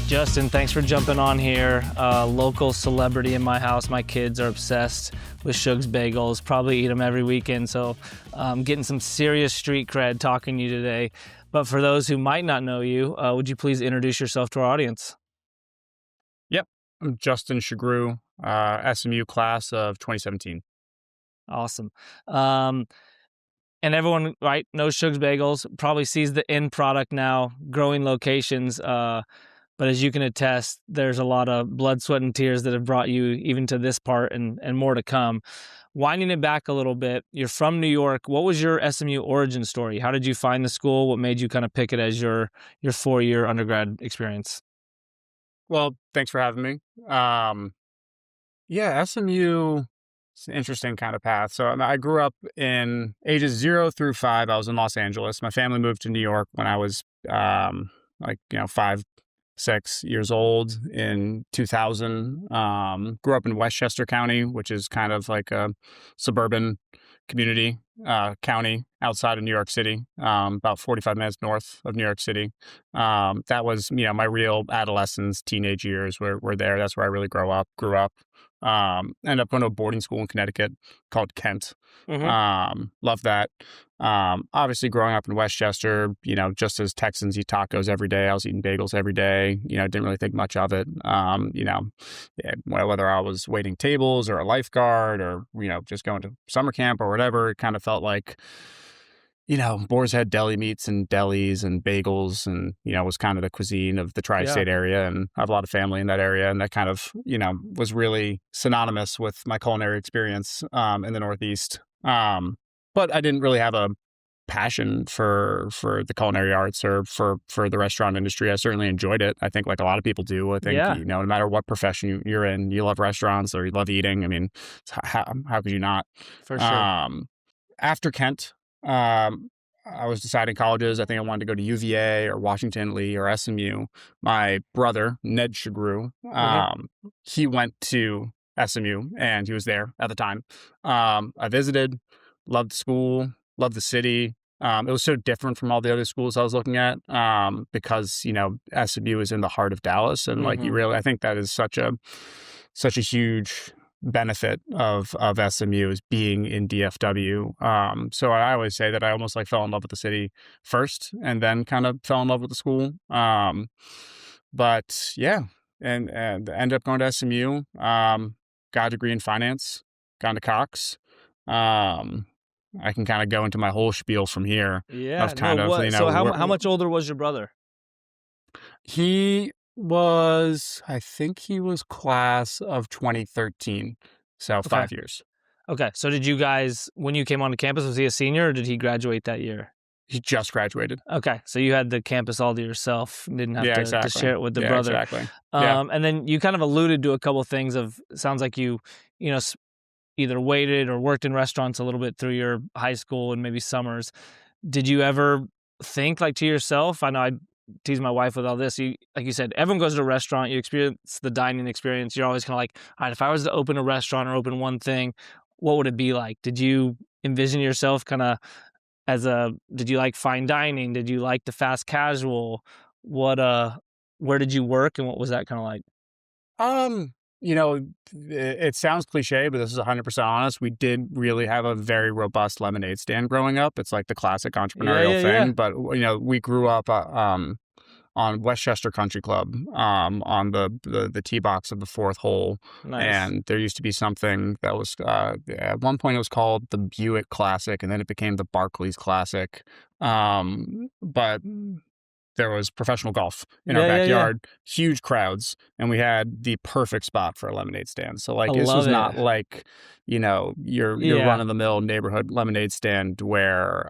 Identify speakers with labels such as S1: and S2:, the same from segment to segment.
S1: Justin, thanks for jumping on here. Local celebrity in my house. My kids are obsessed with Shug's Bagels, probably eat them every weekend. So I'm getting some serious street cred talking to you today. But for those who might not know you, would you please introduce yourself to our audience?
S2: Yep. I'm Justin Shugrue, SMU class of 2017.
S1: Awesome. And everyone, right, knows Shug's Bagels, probably sees the end product now, growing locations. But as you can attest, there's a lot of blood, sweat, and tears that have brought you even to this part and more to come. Winding it back a little bit, you're from New York. What was your SMU origin story? How did you find the school? What made you kind of pick it as your 4-year undergrad experience?
S2: Well, thanks for having me. SMU is an interesting kind of path. So I grew up in ages 0 through 5. I was in Los Angeles. My family moved to New York when I was 5, 6 years old in 2000. Grew up in Westchester County, which is kind of like a suburban community county outside of New York City, about 45 minutes north of New York City. That was, my real adolescence, teenage years were there. That's where I really grew up. Ended up going to a boarding school in Connecticut called Kent. Loved that. Obviously growing up in Westchester, just as Texans eat tacos every day, I was eating bagels every day. Didn't really think much of it. Whether I was waiting tables or a lifeguard or, just going to summer camp or whatever, it kind of felt like, Boar's Head deli meats and delis and bagels and, was kind of the cuisine of the tri-state area. And I have a lot of family in that area. And that kind of, was really synonymous with my culinary experience in the Northeast. But I didn't really have a passion for the culinary arts or for the restaurant industry. I certainly enjoyed it. I think like a lot of people do. I think, no matter what profession you're in, you love restaurants or you love eating. I mean, how could you not?
S1: For sure.
S2: After Kent, I was deciding colleges. I think I wanted to go to UVA or Washington Lee or SMU. My brother, Ned Shugrue, he went to SMU and he was there at the time. I visited, loved the school, loved the city. It was so different from all the other schools I was looking at because, SMU is in the heart of Dallas. And I think that is such a huge benefit of SMU is being in DFW. So I always say that I almost fell in love with the city first and then kind of fell in love with the school. But yeah, and ended up going to SMU, got a degree in finance, got into Cox. I can kind of go into my whole spiel from here.
S1: Yeah.
S2: So
S1: how much older was your brother?
S2: I think he was class of 2013. So 5 years.
S1: Okay. So did you guys, when you came onto campus, was he a senior or did he graduate that year?
S2: He just graduated.
S1: Okay. So you had the campus all to yourself. Didn't have to share it with the brother.
S2: Exactly.
S1: And then you kind of alluded to a couple of things sounds like you either waited or worked in restaurants a little bit through your high school and maybe summers. Did you ever think to yourself, I know I tease my wife with all this, like you said, everyone goes to a restaurant, you experience the dining experience, you're always kind of like, all right, if I was to open a restaurant or open one thing, what would it be like? Did you envision yourself kind of did you like fine dining? Did you like the fast casual? Where did you work and what was that kind of like?
S2: It sounds cliche, but this is 100% honest. We did really have a very robust lemonade stand growing up. It's like the classic entrepreneurial thing. Yeah. But, we grew up on Westchester Country Club on the tee box of the fourth hole.
S1: Nice.
S2: And there used to be something that was, at one point it was called the Buick Classic, and then it became the Barclays Classic. But there was professional golf in our backyard, huge crowds, and we had the perfect spot for a lemonade stand. So this was not like, your run-of-the-mill neighborhood lemonade stand where,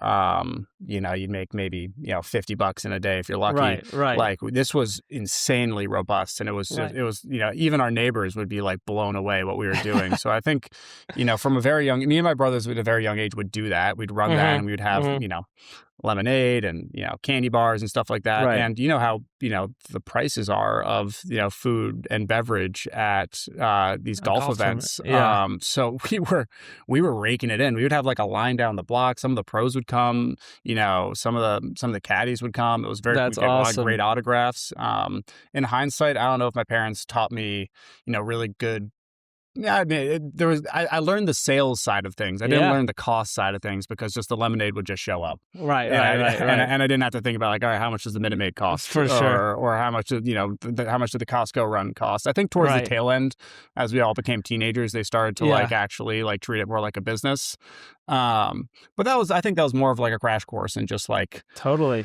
S2: you'd make maybe, $50 in a day if you're lucky.
S1: Right.
S2: Like this was insanely robust. And it was, even our neighbors would be blown away what we were doing. So I think, from a very young, me and my brothers at a very young age would do that. We'd run that and we would have, lemonade and, candy bars and stuff like that.
S1: Right.
S2: And how, the prices are of, food and beverage at these golf events.
S1: Yeah.
S2: So we were raking it in. We would have a line down the block. Some of the pros would come, some of the caddies would come. It was very we
S1: That's
S2: get a lot of great
S1: awesome.
S2: autographs. In hindsight, I don't know if my parents taught me, really good. Yeah, I mean, I learned the sales side of things. I didn't
S1: Yeah.
S2: learn the cost side of things because just the lemonade would just show up,
S1: Right,
S2: and
S1: right,
S2: I
S1: right,
S2: and I,
S1: right.
S2: and I didn't have to think about like, all right, how much does the Minute Maid cost,
S1: For sure.
S2: or how much did how much did the Costco run cost? I think towards the
S1: Right.
S2: tail end, as we all became teenagers, they started to like
S1: Yeah,
S2: actually like treat it more like a business. Um, but I think that was more of like a crash course and just like
S1: totally.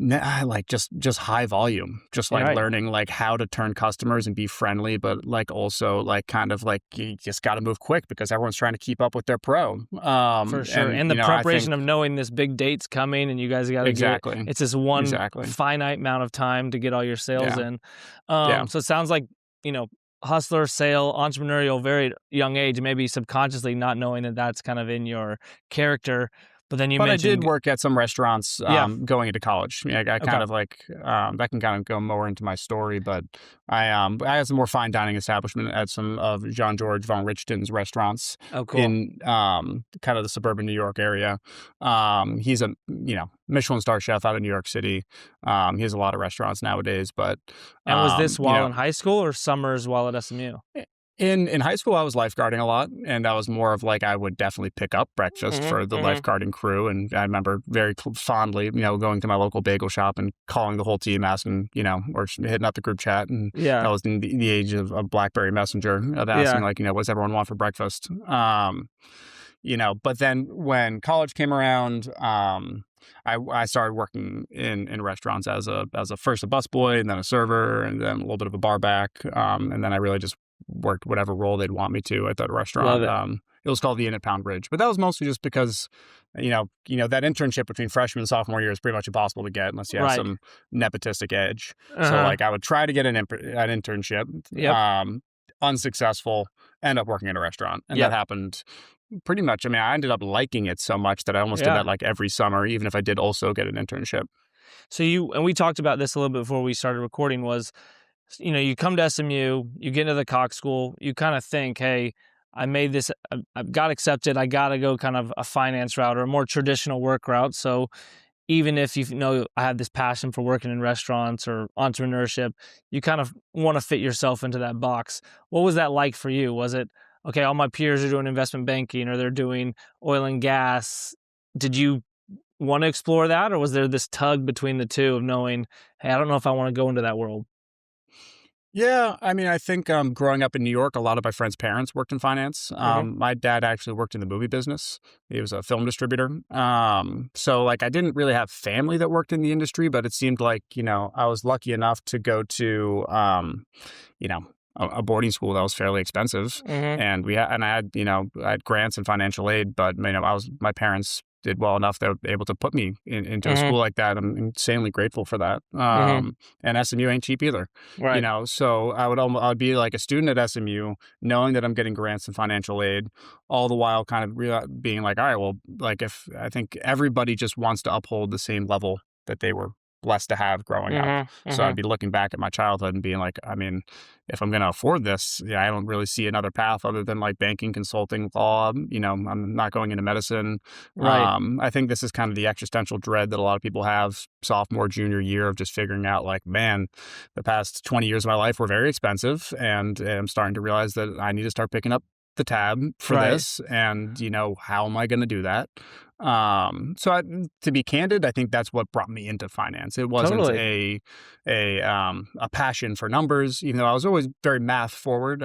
S2: like just high volume, just
S1: Yeah,
S2: like
S1: right.
S2: learning like how to turn customers and be friendly, but like also like kind of like you just got to move quick because everyone's trying to keep up with their pro.
S1: For sure,
S2: And
S1: and the
S2: I
S1: preparation
S2: think
S1: of knowing this big date's coming and you guys gotta get
S2: exactly,
S1: it's this one
S2: exactly,
S1: finite amount of time to get all your sales
S2: yeah,
S1: in.
S2: yeah.
S1: So it sounds like, you know, hustler, sale, entrepreneurial, very young age, maybe subconsciously not knowing that that's kind of in your character, but then you
S2: But I did
S1: mentioned.
S2: work at some restaurants
S1: Yeah,
S2: going into college. Yeah, I kind
S1: okay.
S2: of like that can kind of go more into my story, but I had some more fine dining establishment at some of Jean George von Richten's restaurants
S1: Oh, cool.
S2: in kind of the suburban New York area. He's a Michelin star chef out of New York City. He has a lot of restaurants nowadays, but
S1: And was this
S2: you
S1: while
S2: know
S1: in high school or summers while at SMU?
S2: in high school, I was lifeguarding a lot, and I was more of like I would definitely pick up breakfast
S1: Mhm,
S2: for the
S1: mhm.
S2: lifeguarding crew, and I remember very fondly, going to my local bagel shop and calling the whole team, asking, or hitting up the group chat, and that
S1: Yeah,
S2: was in the age of BlackBerry Messenger of asking
S1: yeah.
S2: like, what's everyone want for breakfast? But then when college came around, I started working in restaurants as a first a busboy and then a server and then a little bit of a bar back, and then I really just worked whatever role they'd want me to at that
S1: Love
S2: restaurant.
S1: it.
S2: It was called the Inn at Pound Bridge, but that was mostly just because, that internship between freshman and sophomore year is pretty much impossible to get unless you have
S1: Right.
S2: some nepotistic edge. So
S1: Uh-huh.
S2: like I would try to get an internship,
S1: Yep,
S2: unsuccessful, end up working in a restaurant, and that
S1: yep.
S2: happened pretty much. I mean, I ended up liking it so much that I almost did that
S1: Yeah.
S2: like every summer, even if I did also get an internship.
S1: So you and we talked about this a little bit before we started recording was, you come to SMU, you get into the Cox School, you kind of think, hey, I made this, I've got accepted, I got to go kind of a finance route or a more traditional work route. So even if you know I have this passion for working in restaurants or entrepreneurship, you kind of want to fit yourself into that box. What was that like for you? Was it, okay, all my peers are doing investment banking or they're doing oil and gas? Did you want to explore that, or was there this tug between the two of knowing, hey, I don't know if I want to go into that world?
S2: Yeah, I mean, I think growing up in New York, a lot of my friends' parents worked in finance.
S1: Hmm.
S2: My dad actually worked in the movie business. He was a film distributor. So like I didn't really have family that worked in the industry, but it seemed like, I was lucky enough to go to, you know, a boarding school that was fairly expensive.
S1: Hmm.
S2: And I had grants and financial aid, but, my parents did well enough that they were able to put me into a
S1: Hmm.
S2: school like that. I'm insanely grateful for that.
S1: Hmm.
S2: And SMU ain't cheap either.
S1: Right.
S2: So I would be like a student at SMU, knowing that I'm getting grants and financial aid, all the while kind of being like, all right, well, like if I think everybody just wants to uphold the same level that they were blessed to have growing up.
S1: Hmm.
S2: So I'd
S1: Hmm.
S2: be looking back at my childhood and being like, I mean, if I'm going to afford this, yeah, I don't really see another path other than like banking, consulting, law. I'm not going into medicine.
S1: Right.
S2: I think this is kind of the existential dread that a lot of people have sophomore, junior year of just figuring out like, man, the past 20 years of my life were very expensive. And I'm starting to realize that I need to start picking up the tab for
S1: Right.
S2: this. And, how am I going to do that? To be candid, I think that's what brought me into finance. It wasn't
S1: Totally.
S2: a passion for numbers, even though I was always very math forward.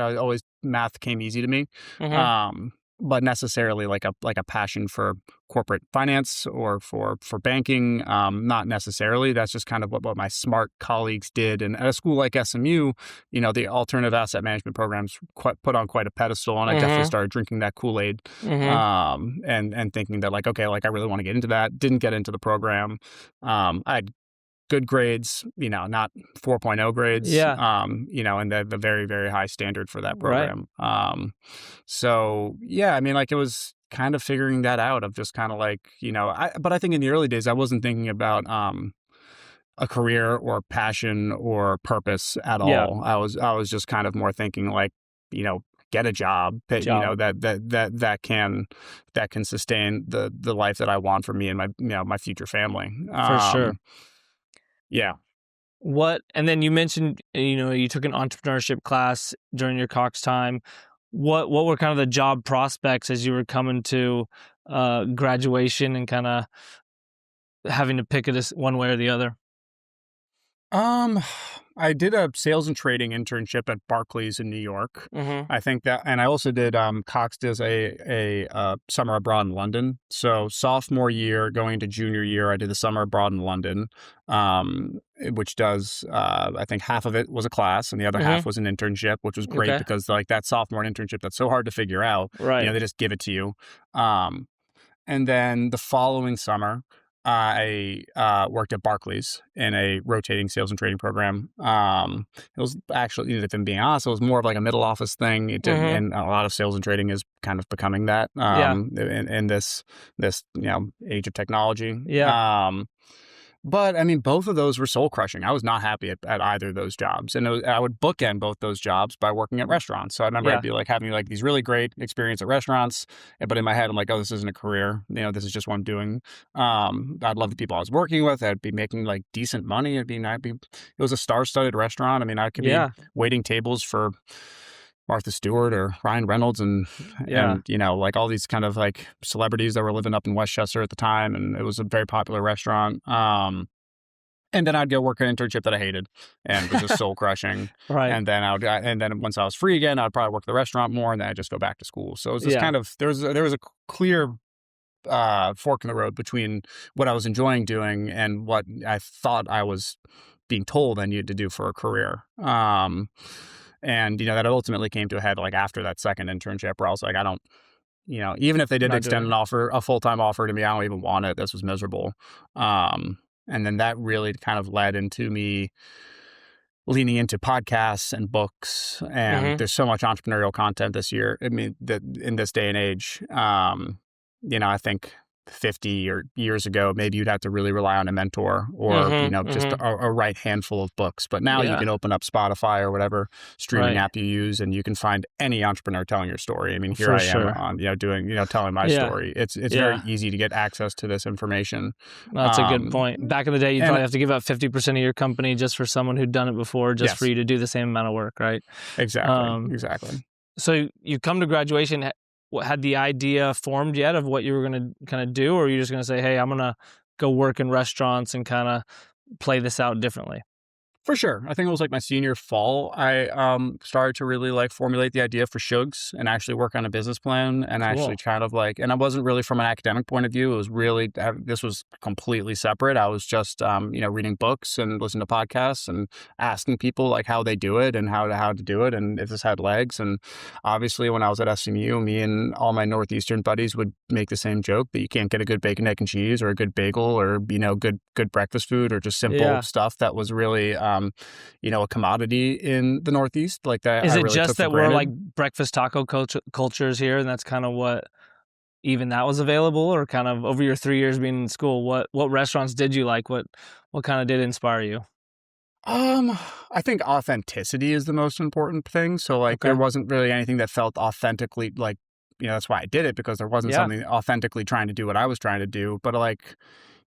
S2: Math came easy to me.
S1: Hmm.
S2: Um, but necessarily like a passion for corporate finance or for banking, not necessarily. That's just kind of what my smart colleagues did. And at a school like SMU, the alternative asset management programs put on quite a pedestal, and I definitely
S1: Hmm.
S2: started drinking that Kool-Aid,
S1: Hmm.
S2: and thinking that like, okay, like I really want to get into that. Didn't get into the program. I had good grades, not 4.0 grades,
S1: Yeah.
S2: and the very, very high standard for that
S1: Right.
S2: program. So yeah, I mean, like it was kind of figuring that out of just kind of like, but I think in the early days, I wasn't thinking about, a career or passion or purpose at
S1: Yeah.
S2: all. I was just kind of more thinking like, you know, get a job that,
S1: Job.
S2: that can sustain the life that I want for me and my, my future family.
S1: For sure.
S2: Yeah.
S1: And then you mentioned, you took an entrepreneurship class during your Cox time. What were kind of the job prospects as you were coming to graduation and kind of having to pick it one way or the other?
S2: Um, I did a sales and trading internship at Barclays in New York.
S1: Mm-hmm.
S2: I think that, and I also did, Cox does a summer abroad in London. So sophomore year going into junior year, I did the summer abroad in London, which does, I think half of it was a class and the other half
S1: Mm-hmm.
S2: was an internship, which was great
S1: Okay.
S2: because like that sophomore internship, that's so hard to figure out.
S1: Right.
S2: They just give it to you. Um, and then the following summer, I worked at Barclays in a rotating sales and trading program. It was actually, if I'm being honest, it was more of like a middle office thing. It did,
S1: Mm-hmm.
S2: and a lot of sales and trading is kind of becoming that
S1: Yeah.
S2: in this age of technology.
S1: Yeah.
S2: But I mean, both of those were soul crushing. I was not happy at either of those jobs, and I would bookend both those jobs by working at restaurants. So I remember I'd
S1: Yeah.
S2: be like having like these really great experience at restaurants, but in my head I'm like, oh, this isn't a career. This is just what I'm doing. I'd love the people I was working with. I'd be making like decent money. It was a star-studded restaurant. I mean, I could be
S1: Yeah.
S2: waiting tables for Martha Stewart or Ryan Reynolds
S1: Yeah.
S2: like all these kind of like celebrities that were living up in Westchester at the time, and it was a very popular restaurant. And then I'd go work an internship that I hated and was just soul crushing.
S1: Right.
S2: And then once I was free again, I'd probably work the restaurant more, and then I'd just go back to school. So it was this
S1: Yeah.
S2: kind of there was a clear fork in the road between what I was enjoying doing and what I thought I was being told I needed to do for a career. And that ultimately came to a head like after that second internship where I was like, I don't, even if they did
S1: Not
S2: extend
S1: doing it.
S2: a full-time offer to me, I don't even want it. This was miserable. And then that really kind of led into me leaning into podcasts and books. And
S1: Mm-hmm.
S2: there's so much entrepreneurial content this year. I mean, that in this day and age, I think 50 or years ago, maybe you'd have to really rely on a mentor or,
S1: Mm-hmm.
S2: just
S1: Mm-hmm.
S2: a right handful of books. But now you
S1: Yeah.
S2: can open up Spotify or whatever streaming
S1: Right.
S2: app you use, and you can find any entrepreneur telling your story. I mean, here
S1: For
S2: I am
S1: sure.
S2: on, doing, telling my
S1: Yeah.
S2: story. It's very
S1: Yeah.
S2: easy to get access to this information.
S1: That's a good point. Back in the day, you'd
S2: And
S1: probably have to give up 50% of your company just for someone who'd done it before, just for
S2: yes,
S1: you to do the same amount of work, right?
S2: exactly.
S1: Um,
S2: Exactly.
S1: so you come to graduation, had the idea formed yet of what you were going to kind of do, or are you just going to say, hey, I'm going to go work in restaurants and kind of play this out differently?
S2: For sure. I think it was like my senior fall. I started to really like formulate the idea for Shugs and actually work on a business plan and actually
S1: Cool.
S2: kind of like, and I wasn't really from an academic point of view. It was really, this was completely separate. I was just, reading books and listening to podcasts and asking people like how they do it and how to do it and if this had legs. And obviously when I was at SMU, me and all my Northeastern buddies would make the same joke that you can't get a good bacon, egg, and cheese or a good bagel or, good breakfast food or just simple
S1: Yeah.
S2: stuff that was really, a commodity in the Northeast like that
S1: Is
S2: I
S1: it
S2: really
S1: just
S2: took for
S1: that we're like
S2: granted.
S1: breakfast taco cultures here, and that's kind of what even that was available, or kind of over your 3 years being in school, what restaurants did you like? What kind of did inspire you?
S2: I think authenticity is the most important thing. So like there
S1: Okay.
S2: wasn't really anything that felt authentically like, that's why I did it because there wasn't
S1: Yeah.
S2: something authentically trying to do what I was trying to do. But like,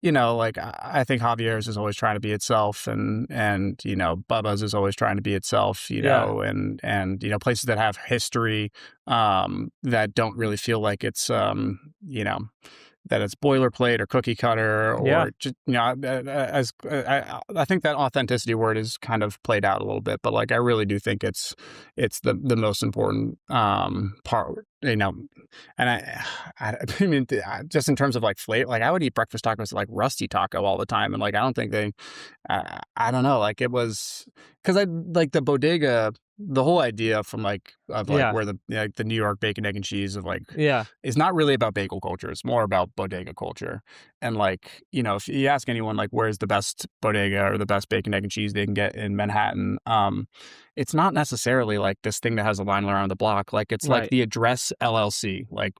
S2: like I think Javier's is always trying to be itself and Bubba's is always trying to be itself,
S1: Yeah.
S2: and places that have history that don't really feel like it's that it's boilerplate or cookie cutter
S1: Yeah.
S2: or just I think that authenticity word is kind of played out a little bit, but like I really do think it's the most important part, and I mean just in terms of like flavor, like I would eat breakfast tacos like Rusty Taco all the time, and like I don't think I don't know, like it was because I like the bodega. The whole idea from like of like
S1: Yeah.
S2: where the New York bacon, egg, and cheese of like
S1: Yeah.
S2: is not really about bagel culture. It's more about bodega culture. And like, if you ask anyone like where's the best bodega or the best bacon, egg, and cheese they can get in Manhattan, it's not necessarily like this thing that has a line around the block. Like it's like
S1: Right.
S2: the address LLC, like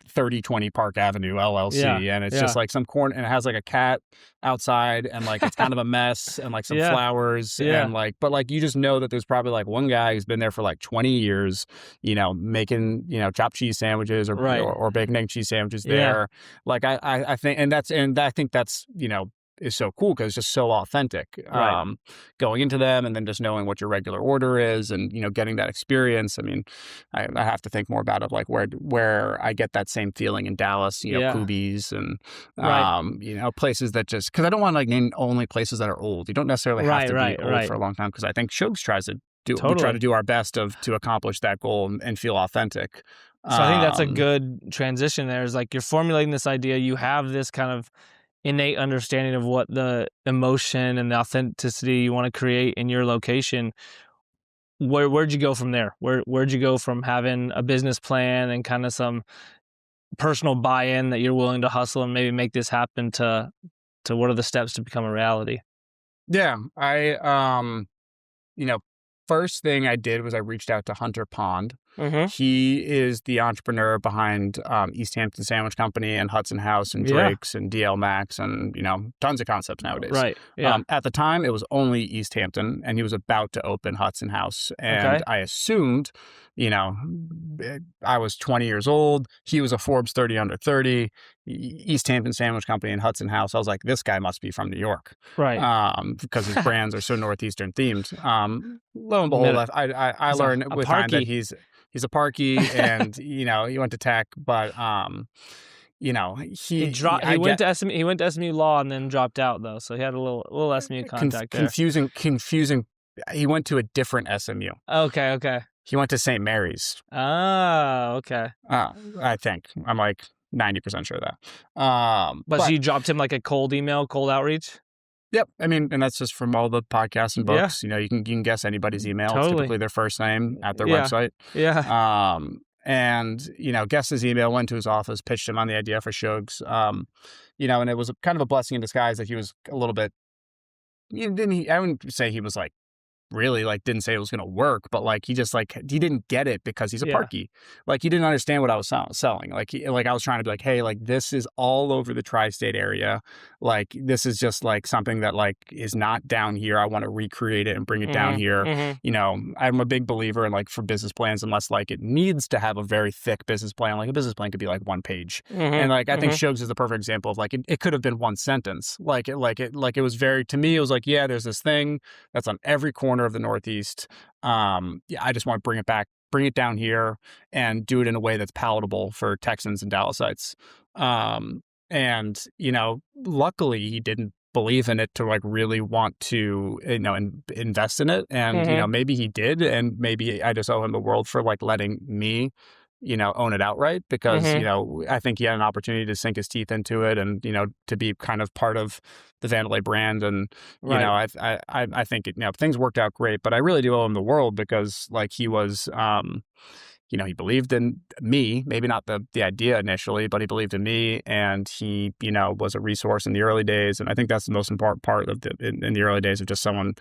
S2: 3020 Park Avenue
S1: Yeah.
S2: LLC. And it's just
S1: Yeah.
S2: like some corn and it has like a cat outside and like it's kind of a mess and like some
S1: Yeah.
S2: flowers
S1: Yeah.
S2: and like, but like you just know that there's probably like one guy who's been there for like 20 years, making, chopped cheese sandwiches
S1: Right.
S2: or bacon egg cheese sandwiches
S1: Yeah.
S2: there. Like I think, and I think that's, is so cool because it's just so authentic.
S1: Right.
S2: Going into them and then just knowing what your regular order is and, getting that experience. I mean, I have to think more about it, like where I get that same feeling in Dallas,
S1: Yeah.
S2: Kubi's and,
S1: Right.
S2: places that just, because I don't want to like name only places that are old. You don't necessarily have to be old
S1: Right.
S2: for a long time because I think Shug's tries to we try to
S1: Totally.
S2: do our best to accomplish that goal and feel authentic.
S1: So I think that's a good transition there is like you're formulating this idea, you have this kind of innate understanding of what the emotion and the authenticity you want to create in your location. Where'd you go from there? Where'd you go from having a business plan and kind of some personal buy-in that you're willing to hustle and maybe make this happen to what are the steps to become a reality?
S2: Yeah, first thing I did was I reached out to Hunter Pond.
S1: Mm-hmm.
S2: He is the entrepreneur behind East Hampton Sandwich Company and Hudson House and
S1: Yeah.
S2: Drake's and DL Max and, tons of concepts nowadays.
S1: Right. Yeah.
S2: At the time, it was only East Hampton and he was about to open Hudson House. And
S1: Okay.
S2: I assumed, I was 20 years old. He was a Forbes 30 under 30. East Hampton Sandwich Company and Hudson House. I was like, this guy must be from New York.
S1: Right.
S2: Because his brands are so Northeastern themed. Lo and behold, I learned with time that he's a Parkey and, he went to tech, but, he
S1: went to SMU Law and then dropped out though. So he had a little SMU contact there.
S2: Confusing. He went to a different SMU.
S1: Okay.
S2: He went to St. Mary's.
S1: Oh, okay.
S2: I think. I'm like 90% sure of that.
S1: But so you dropped him like a cold outreach?
S2: Yep. I mean, and that's just from all the podcasts and books. You can guess anybody's email.
S1: Totally.
S2: It's typically their first name at their
S1: Yeah.
S2: website.
S1: Yeah.
S2: And, guessed his email, went to his office, pitched him on the idea for Shug's. And it was kind of a blessing in disguise that he was a little bit, I wouldn't say he was like, really like didn't say it was going to work, but like he just like he didn't get it because he's a Parkey. Like he didn't understand what I was selling. Like I was trying to be like, hey, like this is all over the tri-state area. Like this is just like something that like is not down here. I want to recreate it and bring it down here.
S1: Mm-hmm.
S2: I'm a big believer in like for business plans, unless like it needs to have a very thick business plan. Like a business plan could be like one page, and like I think Shug's is the perfect example of like it could have been one sentence. Like it was very, to me it was like, yeah, there's this thing that's on every corner of the Northeast. I just want to bring it down here and do it in a way that's palatable for Texans and Dallasites. And, luckily he didn't believe in it to like really want to, invest in it. And, maybe he did. And maybe I just owe him the world for like letting me, own it outright because, I think he had an opportunity to sink his teeth into it and, to be kind of part of the Vandalay brand. And, I think, things worked out great, but I really do owe him the world because like he was, he believed in me, maybe not the idea initially, but he believed in me and he, was a resource in the early days. And I think that's the most important part of in the early days of just someone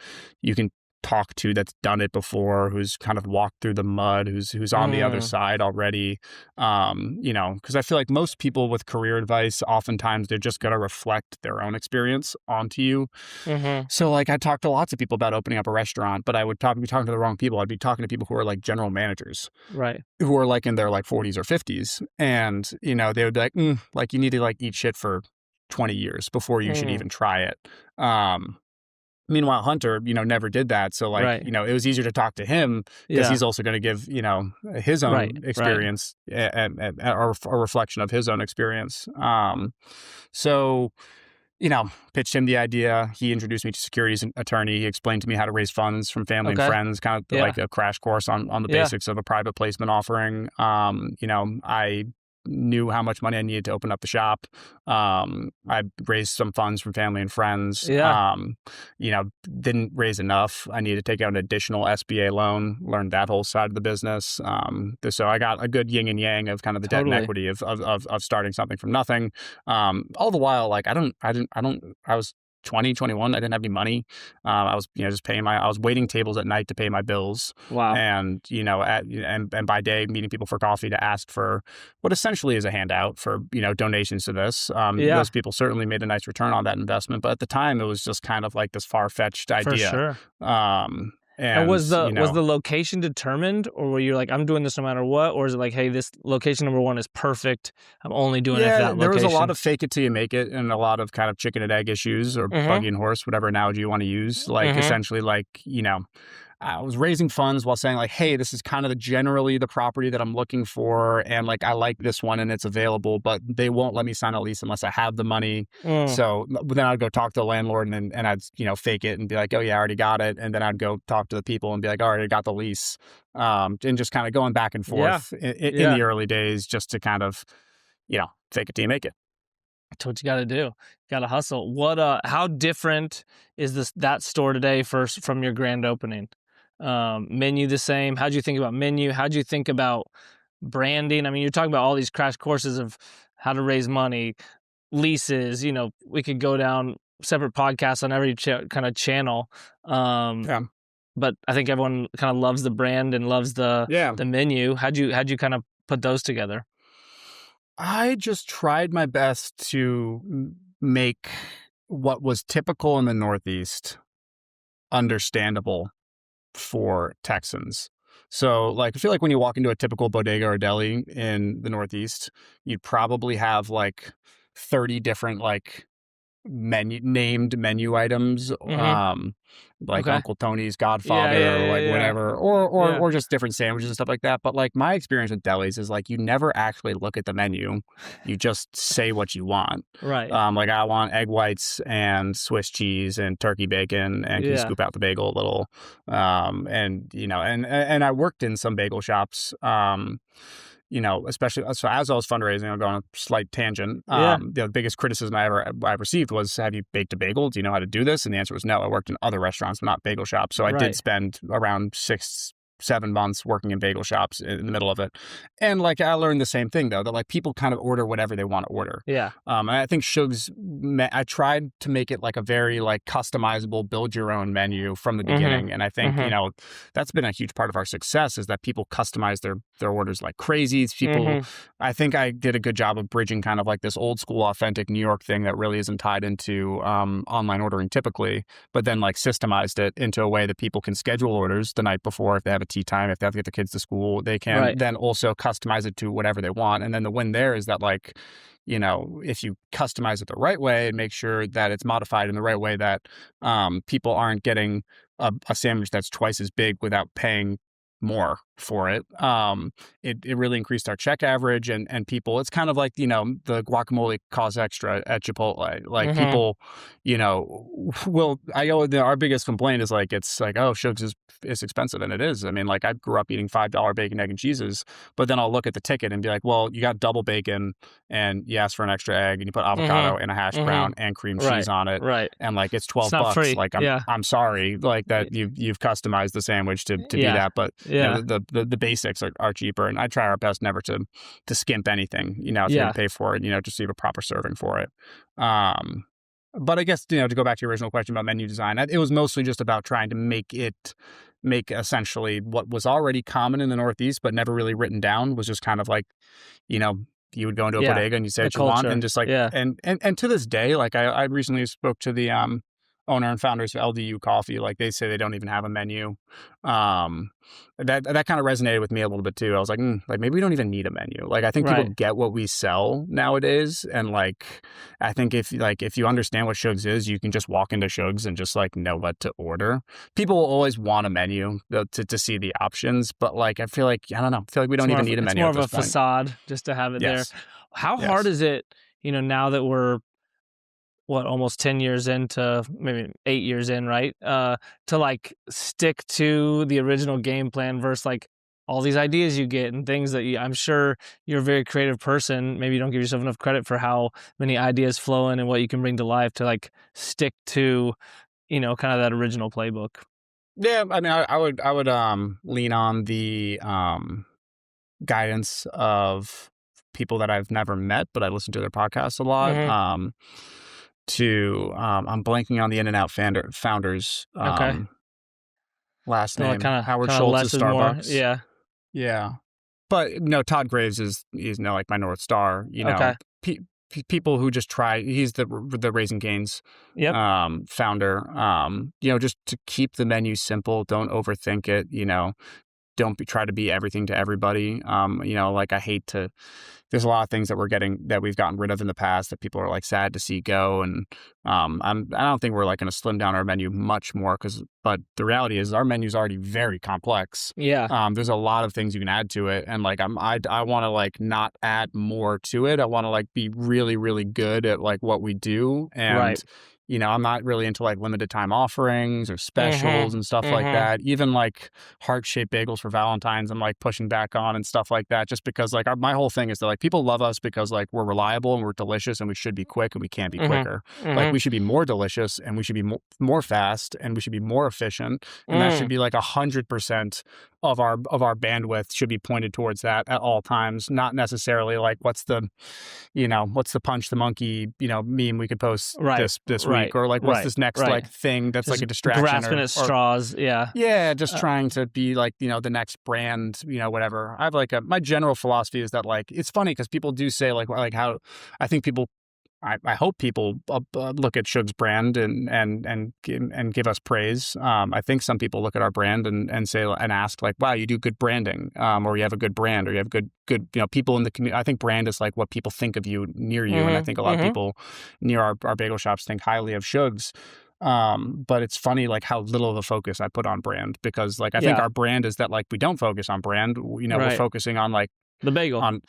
S2: you can talk to that's done it before, who's kind of walked through the mud, who's on the other side already. Because I feel like most people with career advice, oftentimes they're just going to reflect their own experience onto you. So like I talked to lots of people about opening up a restaurant, but I would be talking to the wrong people. I'd be talking to people who are like general managers,
S1: Right.
S2: who are like in their like 40s or 50s. And, they would be like, like you need to like eat shit for 20 years before you should even try it. Meanwhile, Hunter, never did that. So like, it was easier to talk to him because he's also going to give, his own experience and a reflection of his own experience. So, pitched him the idea. He introduced me to securities attorney. He explained to me how to raise funds from family and friends, kind of like a crash course on the basics of a private placement offering. I knew how much money I needed to open up the shop. I raised some funds from family and friends. Didn't raise enough. I needed to take out an additional SBA loan, learned that whole side of the business. So I got a good yin and yang of kind of the debt and equity of starting something from nothing. All the while, like I was 20, 21. I didn't have any money. I was, just I was waiting tables at night to pay my bills.
S1: Wow.
S2: And, and by day meeting people for coffee to ask for what essentially is a handout for, donations to this.
S1: Yeah,
S2: Those people certainly made a nice return on that investment. But at the time, it was just kind of like this far-fetched
S1: for
S2: idea.
S1: sure. And
S2: And,
S1: was the location determined, or were you like, I'm doing this no matter what, or is it like, hey, this location number one is perfect, I'm only doing it for
S2: yeah,
S1: that
S2: there was a lot
S1: location?
S2: of fake it till you make it and a lot of kind of chicken and egg issues or
S1: Mm-hmm.
S2: buggy and horse, whatever analogy you want to use. Like
S1: Mm-hmm.
S2: essentially like, I was raising funds while saying like, hey, this is kind of generally the property that I'm looking for. And like, I like this one and it's available, but they won't let me sign a lease unless I have the money.
S1: Mm.
S2: So then I'd go talk to the landlord and I'd, fake it and be like, oh yeah, I already got it. And then I'd go talk to the people and be like, all right, I got the lease. And just kind of going back and
S1: Yeah.
S2: forth in
S1: Yeah.
S2: the early days just to kind of, fake it till you make it.
S1: That's what you got to do. Got to hustle. How different is that store today from your grand opening? Menu the same? How'd you think about menu? How'd you think about branding? I mean, you're talking about all these crash courses of how to raise money, leases. We could go down separate podcasts on every kind of channel.
S2: Yeah.
S1: But I think everyone kind of loves the brand and loves
S2: Yeah.
S1: the menu. How'd you kind of put those together?
S2: I just tried my best to make what was typical in the Northeast understandable for Texans. So, like, I feel like when you walk into a typical bodega or deli in the Northeast, you'd probably have like 30 different, like, named menu items,
S1: Mm-hmm.
S2: like
S1: Okay.
S2: Uncle Tony's
S1: Yeah,
S2: Godfather
S1: yeah,
S2: or
S1: yeah,
S2: like
S1: yeah.
S2: whatever, or
S1: Yeah.
S2: or just different sandwiches and stuff like that. But like my experience with delis is like you never actually look at the menu, you just say what you want.
S1: Right.
S2: Like I want egg whites and Swiss cheese and turkey bacon, and can you
S1: Yeah.
S2: scoop out the bagel a little? And and I worked in some bagel shops. Especially so as I was fundraising, I'll go on a slight tangent.
S1: Yeah.
S2: The biggest criticism I received was, "Have you baked a bagel? Do you know how to do this?" And the answer was no. I worked in other restaurants, but not bagel shops. So I did
S1: Right.
S2: spend around 6-7 months working in bagel shops in the middle of it, and like I learned the same thing though, that like people kind of order whatever they want to order.
S1: Yeah.
S2: And I think Shug's, I tried to make it like a very like customizable, build your own menu from the beginning.
S1: Mhm.
S2: And I think,
S1: Mhm.
S2: that's been a huge part of our success is that people customize their orders like crazy.
S1: Mhm.
S2: I think I did a good job of bridging kind of like this old school, authentic New York thing that really isn't tied into online ordering typically, but then like systemized it into a way that people can schedule orders the night before if they have a tea time, if they have to get the kids to school, they can
S1: Right.
S2: then also customize it to whatever they want. And then the win there is that like, if you customize it the right way and make sure that it's modified in the right way that people aren't getting a sandwich that's twice as big without paying more for it. It really increased our check average and people, it's kind of like, the guacamole costs extra at Chipotle. Like
S1: Mhm.
S2: people, our biggest complaint is like, it's like, oh, Shugs is expensive. And it is. I mean, like I grew up eating $5 bacon, egg and cheeses, but then I'll look at the ticket and be like, well, you got double bacon and you ask for an extra egg and you put avocado
S1: Mhm.
S2: and a hash brown
S1: Mhm.
S2: and cream cheese
S1: Right.
S2: on it.
S1: Right.
S2: And like, it's
S1: It's
S2: 12
S1: not
S2: bucks.
S1: free.
S2: Like,
S1: Yeah.
S2: I'm sorry, like
S1: Y
S2: that you've customized the sandwich to be
S1: Yeah.
S2: that, but
S1: Yeah.
S2: the basics are cheaper, and I try our best never to skimp anything. If you're
S1: Yeah.
S2: gonna pay for it, just leave a proper serving for it. Um, but I guess to go back to your original question about menu design, it was mostly just about trying to make essentially what was already common in the Northeast, but never really written down, was just kind of like, you know. You would go into a
S1: Yeah.
S2: bodega and you say
S1: The
S2: what you want, and
S1: culture.
S2: just like
S1: Yeah.
S2: and to this day, like I recently spoke to the owner and founders of LDU Coffee. Like they say they don't even have a menu. Um, that kind of resonated with me a little bit too. I was like, like maybe we don't even need a menu. Like I think people
S1: Right.
S2: get what we sell nowadays, and like I think if you understand what Shugs is, you can just walk into Shugs and just like know what to order. People will always want a menu to see the options, but like I feel like I don't know. I feel like we don't even need a
S1: It's
S2: menu
S1: more
S2: at
S1: of a
S2: this point.
S1: facade just to have it there.
S2: Yes.
S1: How hard
S2: Yes.
S1: is it, now that we're almost 10 years into, maybe 8 years in, right? To like stick to the original game plan versus like all these ideas you get and things that I'm sure you're a very creative person. Maybe you don't give yourself enough credit for how many ideas flow in and what you can bring to life to like stick to, kind of that original playbook.
S2: Yeah, I mean, I would lean on the guidance of people that I've never met, but I listen to their podcasts a lot.
S1: Mhm.
S2: to I'm blanking on the In-N-Out founders
S1: Okay.
S2: last
S1: So
S2: name.
S1: kind of
S2: Howard
S1: kind of
S2: Schultz is
S1: less is more.
S2: Starbucks.
S1: Yeah.
S2: Yeah. But no, Todd Graves is like my North Star.
S1: Okay.
S2: People who just try. He's the Raising Cane's
S1: Yep.
S2: founder. Just to keep the menu simple. Don't overthink it. Don't try to be everything to everybody. Like I hate to. There's a lot of things that we've gotten rid of in the past that people are like sad to see go, and I don't think we're like going to slim down our menu much more but the reality is our menu's already very complex.
S1: Yeah.
S2: There's a lot of things you can add to it, and like I want to like not add more to it. I want to like be really really good at like what we do, and
S1: Right.
S2: I'm not really into like limited time offerings or specials
S1: Mhm.
S2: and stuff like
S1: Mhm.
S2: that. Even like heart-shaped bagels for Valentine's, I'm like pushing back on and stuff like that, just because like my whole thing is that like people love us because like we're reliable and we're delicious and we should be quick and we can't be
S1: Mhm.
S2: quicker. Like we
S1: Mhm.
S2: should be more delicious and we should be more fast and we should be more efficient. And that should
S1: Mm.
S2: be like 100% of our bandwidth should be pointed towards that at all times, not necessarily like what's the punch the monkey, meme we could post
S1: Right.
S2: this week,
S1: Right.
S2: or like what's
S1: Right.
S2: this next
S1: Right.
S2: like thing that's like
S1: Just
S2: a distraction
S1: grasping at
S2: or
S1: straws. Yeah.
S2: yeah, just
S1: Uh,
S2: trying to be like, the next brand, whatever. I have like my general philosophy is that like, it's funny because people do say like how I think people, I hope people look at Shug's brand and give us praise. I think some people look at our brand and say and ask like, wow, you do good branding, or you have a good brand, or you have good people in the community. I think brand is like what people think of you near you, and I
S1: mhm.
S2: think a lot of
S1: Mhm.
S2: people near our bagel shops think highly of Shug's. But it's funny like how little of a focus I put on brand, because like I think
S1: Yeah.
S2: our brand is that like we don't focus on brand. We're
S1: Right.
S2: focusing on like
S1: The bagel.
S2: on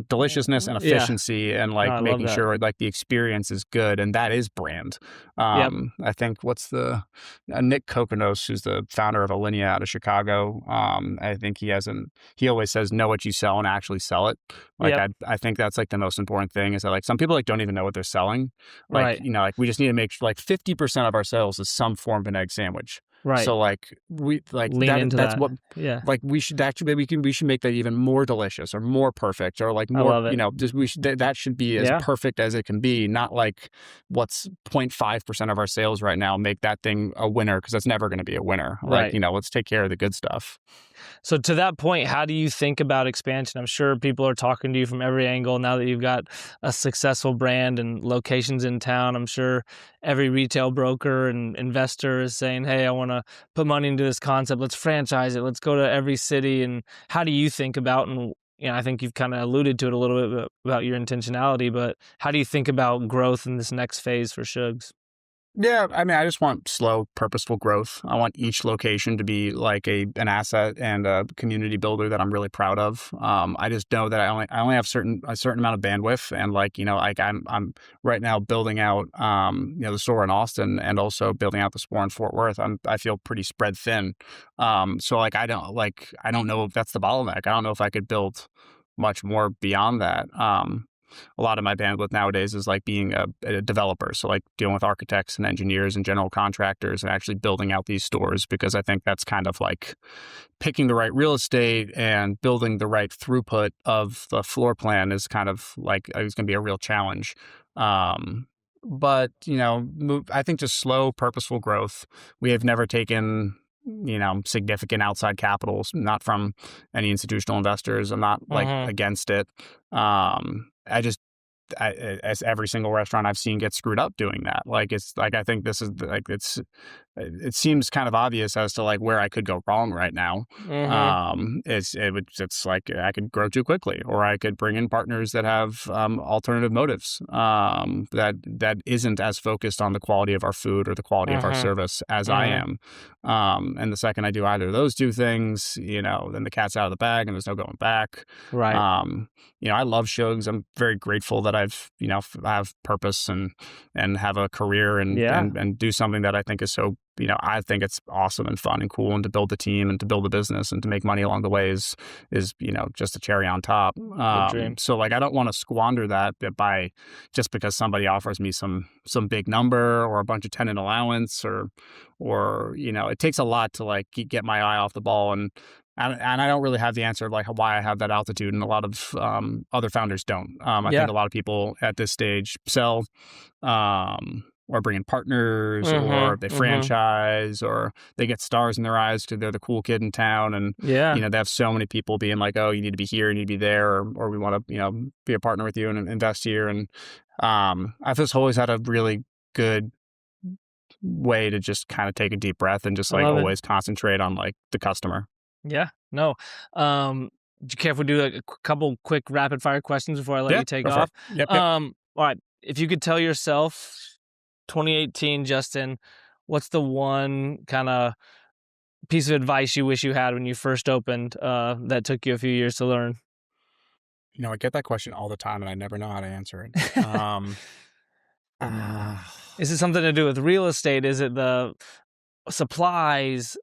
S2: deliciousness and
S1: Yeah.
S2: efficiency and
S1: No,
S2: like
S1: I love
S2: making
S1: that.
S2: sure like the experience is good, and that is brand.
S1: Yep.
S2: I think what's the Nick Kokonos, who's the founder of Alinea out of Chicago. I think he always says know what you sell and actually sell it. Like
S1: Yep.
S2: I think that's like the most important thing, is that like some people like don't even know what they're selling. Like
S1: Right.
S2: like we just need to make sure like 50% of our sales is some form of an egg sandwich.
S1: Right.
S2: So like we like
S1: Lean into
S2: that's
S1: that.
S2: what
S1: Yeah.
S2: like we should actually we should make that even more delicious or more perfect, or like
S1: I
S2: more,
S1: love it.
S2: just we should that should be as
S1: Yeah.
S2: perfect as it can be, not like what's 0.5% of our sales right now make that thing a winner, because that's never going to be a winner. Like,
S1: Right.
S2: let's take care of the good stuff.
S1: So to that point, how do you think about expansion? I'm sure people are talking to you from every angle now that you've got a successful brand and locations in town. I'm sure every retail broker and investor is saying, "Hey, I want to put money into this concept. Let's franchise it. Let's go to every city." And how do you think about, and I think you've kind of alluded to it a little bit about your intentionality, but how do you think about growth in this next phase for Shugs?
S2: Yeah, I mean, I just want slow, purposeful growth. I want each location to be like an asset and a community builder that I'm really proud of. I just know that I only have a certain amount of bandwidth, and like like I'm right now building out the store in Austin, and also building out the store in Fort Worth. I feel pretty spread thin. So like I don't know if that's the bottleneck. I don't know if I could build much more beyond that. A lot of my bandwidth nowadays is like being a developer. So like dealing with architects and engineers and general contractors and actually building out these stores, because I think that's kind of like picking the right real estate and building the right throughput of the floor plan is kind of like it's going to be a real challenge. But I think just slow, purposeful growth. We have never taken significant outside capitals, not from any institutional investors. I'm not like
S1: Mm-hmm.
S2: against it. As every single restaurant I've seen get screwed up doing that. Like it's like I think this is like it seems kind of obvious as to like where I could go wrong right now.
S1: Mm-hmm.
S2: It's like I could grow too quickly, or I could bring in partners that have alternative motives, that isn't as focused on the quality of our food or the quality of our
S1: Mm-hmm.
S2: service as I
S1: Mm-hmm.
S2: am. And the second I do either of those two things, then the cat's out of the bag and there's no going back.
S1: Right.
S2: I love Shugs. I'm very grateful that I've, I have purpose and have a career
S1: Yeah.
S2: and do something that I think is so, I think it's awesome and fun and cool, and to build a team and to build a business and to make money along the way is just a cherry on top.
S1: The dream.
S2: So like, I don't want to squander that by just because somebody offers me some big number or a bunch of tenant allowance or it takes a lot to like get my eye off the ball and and I don't really have the answer of like why I have that altitude, and a lot of other founders don't. I think
S1: Yeah.
S2: a lot of people at this stage sell, or bring in partners, or
S1: Mhm.
S2: they
S1: Mhm.
S2: franchise, or they get stars in their eyes because they're the cool kid in town, and
S1: Yeah.
S2: they have so many people being like, "Oh, you need to be here, you need to be there," or "We want to, be a partner with you and invest here." And I've just always had a really good way to just kind of take a deep breath and just
S1: I
S2: like
S1: love it.
S2: always concentrate on like the customer.
S1: Yeah. No. Do you care if we do a couple quick rapid fire questions before I let
S2: Yeah,
S1: you take
S2: go for it.
S1: off?
S2: Yep, yep.
S1: All right. If you could tell yourself 2018 Justin, what's the one kind of piece of advice you wish you had when you first opened that took you a few years to learn?
S2: I get that question all the time and I never know how to answer it. Uh,
S1: Is it something to do with real estate? Is it the supplies,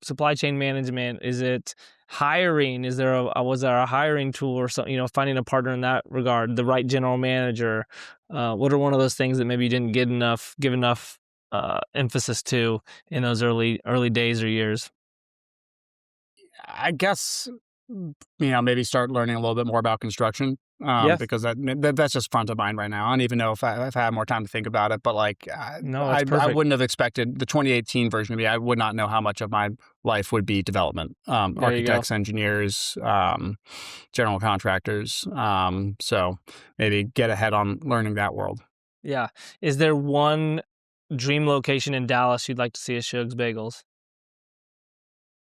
S1: supply chain management? Is it hiring? Is there was there a hiring tool or something, finding a partner in that regard, the right general manager? What are one of those things that maybe you didn't give enough emphasis to in those early days or years?
S2: I guess, maybe start learning a little bit more about construction,
S1: Yeah.
S2: because that's just front of mind right now. I don't even know if I had more time to think about it, but like
S1: No, that's
S2: I
S1: perfect.
S2: wouldn't have expected the 2018 version of me. I would not know how much of my life would be development,
S1: There you go.
S2: architects, engineers, general contractors. So maybe get ahead on learning that world.
S1: Yeah. Is there one dream location in Dallas you'd like to see at Shug's Bagels?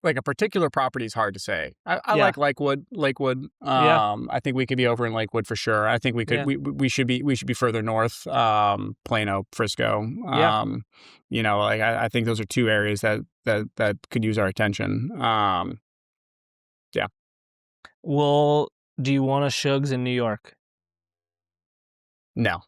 S2: Like a particular property is hard to say. I
S1: Yeah.
S2: like Lakewood.
S1: Yeah.
S2: I think we could be over in Lakewood for sure. I think we could
S1: Yeah.
S2: we should be further north, Plano, Frisco.
S1: Yeah.
S2: Like I think those are two areas that could use our attention. Yeah.
S1: Well, do you want a Shug's in New York?
S2: No.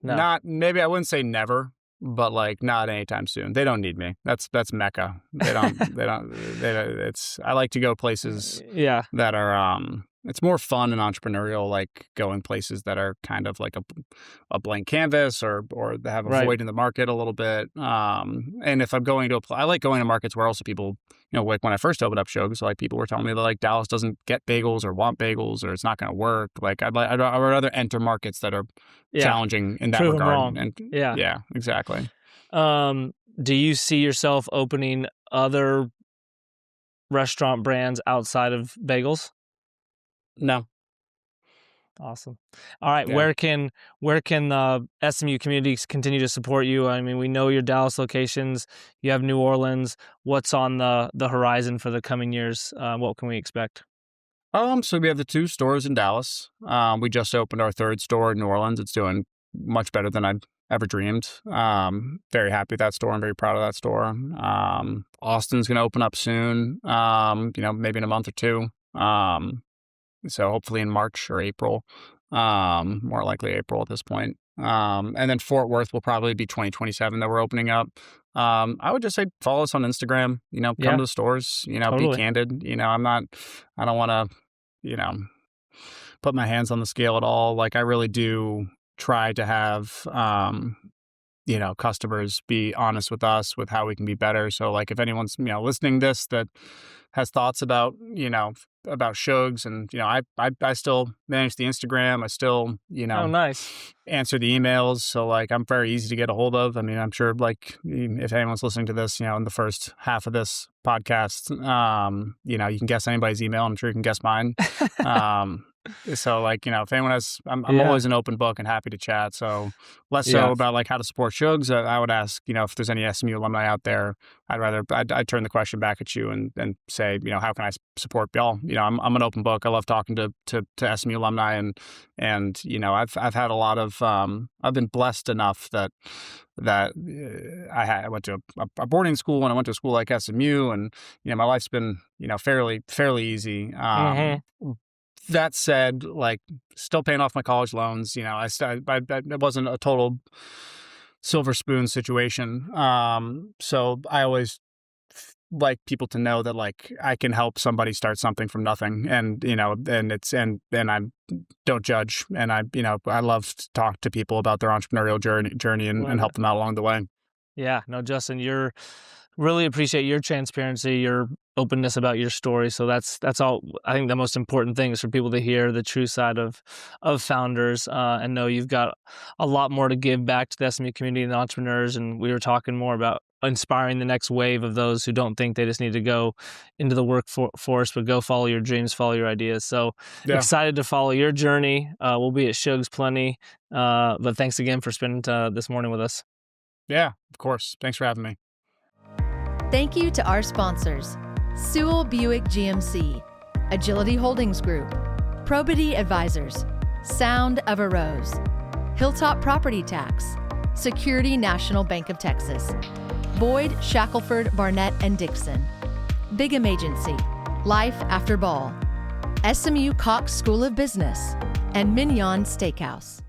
S1: No.
S2: Not maybe I wouldn't say never, but like not anytime soon. They don't need me. That's Mecca. It's I like to go places
S1: Yeah.
S2: that are it's more fun and entrepreneurial, like going places that are kind of like a blank canvas, or they have a
S1: Right.
S2: void in the market a little bit. And if I'm going to I like going to markets where also people, like when I first opened up Shows, like people were telling me that like Dallas doesn't get bagels or want bagels or it's not going to work. Like I'd rather enter markets that are
S1: Yeah.
S2: challenging in that
S1: Prove 'em
S2: regard.
S1: wrong.
S2: And
S1: Yeah.
S2: yeah, exactly.
S1: Do you see yourself opening other restaurant brands outside of bagels?
S2: No.
S1: Awesome. All right,
S2: Yeah.
S1: where can the SMU communities continue to support you? I mean, we know your Dallas locations, you have New Orleans. What's on the horizon for the coming years? What can we expect?
S2: So we have the two stores in Dallas. We just opened our third store in New Orleans. It's doing much better than I've ever dreamed. Very happy with that store. I'm very proud of that store. Austin's going to open up soon. Maybe in a month or two. So hopefully in March or April. More likely April at this point. And then Fort Worth will probably be 2027 that we're opening up. I would just say follow us on Instagram, come
S1: Yeah,
S2: to the stores, be
S1: totally.
S2: candid. I don't want to, you know, put my hands on the scale at all. Like I really do try to have, customers be honest with us with how we can be better. So like if anyone's, listening to this that has thoughts about, about Shugs and, I still manage the Instagram. I still,
S1: Oh, nice.
S2: answer the emails. So like I'm very easy to get a hold of. I mean, I'm sure like if anyone's listening to this, in the first half of this podcast, you can guess anybody's email. I'm sure you can guess mine. So like, if anyone has, I'm
S1: Yeah,
S2: always an open book and happy to chat. So less so
S1: yeah,
S2: about like how to support Shugs. I would ask, if there's any SMU alumni out there, I'd turn the question back at you and say, how can I support y'all? I'm an open book. I love talking to SMU alumni and, I've had a lot of, I've been blessed enough that I went to a boarding school and I went to a school like SMU and, my life's been, fairly easy.
S1: mhm,
S2: That said, like still paying off my college loans, it wasn't a total silver spoon situation. So I always like people to know that like I can help somebody start something from nothing and, and I don't judge. And I love to talk to people about their entrepreneurial journey and
S1: love
S2: help
S1: it.
S2: them out along the way.
S1: Yeah, no, Justin, really appreciate your transparency, your openness about your story. So that's all. I think the most important thing is for people to hear the true side of founders, and know you've got a lot more to give back to the SMU community and the entrepreneurs. And we were talking more about inspiring the next wave of those who don't think they just need to go into the workforce, but go follow your dreams, follow your ideas. So
S2: Yeah.
S1: excited to follow your journey. We'll be at Shug's plenty. But thanks again for spending this morning with us.
S2: Yeah, of course. Thanks for having me.
S3: Thank you to our sponsors, Sewell Buick GMC, Agility Holdings Group, Probity Advisors, Sound of a Rose, Hilltop Property Tax, Security National Bank of Texas, Boyd, Shackelford, Barnett, and Dixon, Bigham Agency, Life After Ball, SMU Cox School of Business, and Mignon Steakhouse.